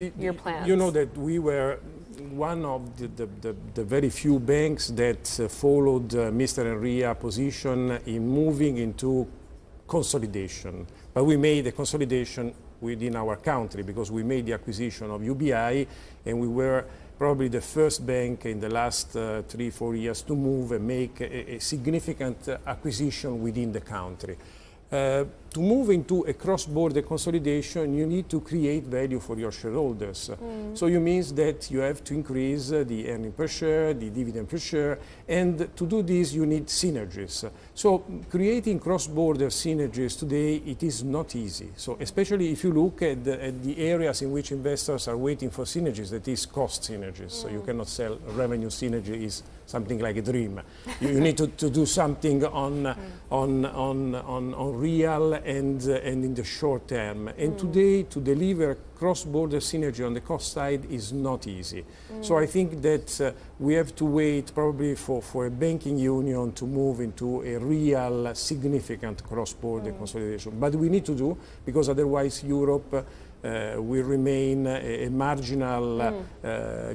your plans? You know that we were one of the very few banks that followed Mr. Enria's position in moving into consolidation. But we made a consolidation within our country because we made the acquisition of UBI, and we were probably the first bank in the last 3-4 years to move and make a significant acquisition within the country. To move into a cross-border consolidation, you need to create value for your shareholders. So it means that you have to increase the earning per share, the dividend per share, and to do this you need synergies. So creating cross-border synergies today, it is not easy. So especially if you look at the areas in which investors are waiting for synergies, that is cost synergies. So you cannot sell revenue synergy is something like a dream. You need to do something on real and in the short term. And today, to deliver cross-border synergy on the cost side is not easy. So I think that we have to wait probably for a banking union to move into a real significant cross-border consolidation. But we need to do, because otherwise Europe will remain a marginal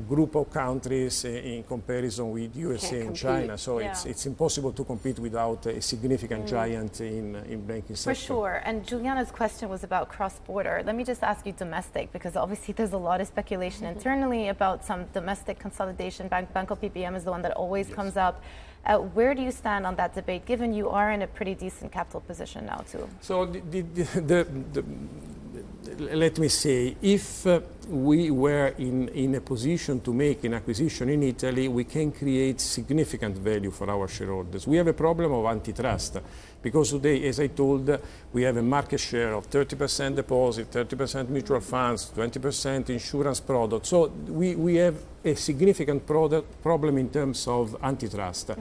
group of countries in comparison with USA and China. So it's impossible to compete without a significant giant in banking sector. For sure. And Giuliana's question was about cross-border. Let me just ask you domestic, because obviously there's a lot of speculation internally about some domestic consolidation. Banco BPM is the one that always comes up. Where do you stand on that debate, given you are in a pretty decent capital position now too? So let me say, if we were in a position to make an acquisition in Italy, we can create significant value for our shareholders. We have a problem of antitrust, because today, as I told, we have a market share of 30% deposit, 30% mutual funds, 20% insurance products. So we have a significant problem in terms of antitrust.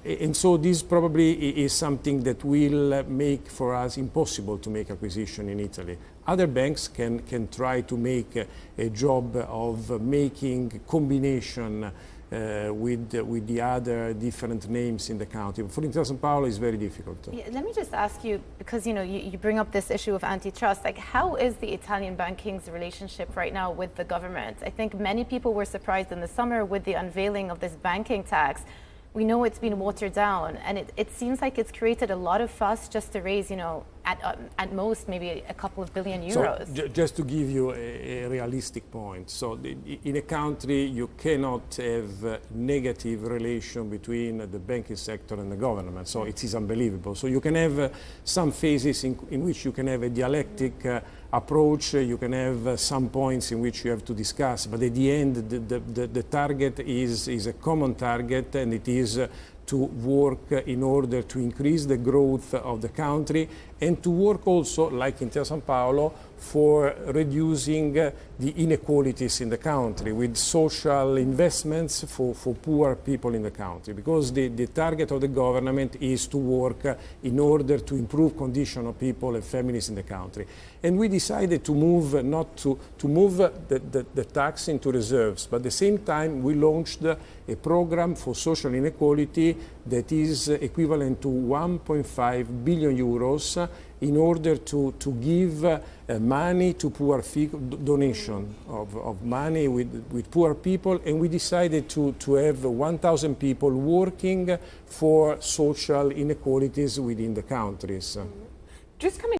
And so this probably is something that will make for us impossible to make acquisition in Italy. Other banks can try to make a job of making combination with the other different names in the country. For Intesa Sanpaolo, it's very difficult. Yeah, let me just ask you, because you bring up this issue of antitrust, like how is the Italian banking's relationship right now with the government? I think many people were surprised in the summer with the unveiling of this banking tax. We know it's been watered down, and it seems like it's created a lot of fuss just to raise, at most maybe a couple of billion euros. So just to give you a realistic point, so in a country you cannot have negative relation between the banking sector and the government. So it is unbelievable. So you can have some phases in which you can have a dialectic approach, you can have some points in which you have to discuss, but at the end the target is a common target, and it is to work in order to increase the growth of the country, and to work also, like in Intesa Sanpaolo, for reducing the inequalities in the country with social investments for poor people in the country, because the target of the government is to work in order to improve condition of people and families in the country. And we decided to move, not to move the tax into reserves, but at the same time we launched a program for social inequality that is equivalent to 1.5 billion euros in order to give money to poor people, donation of money with poor people, and we decided to have 1,000 people working for social inequalities within the countries. Just coming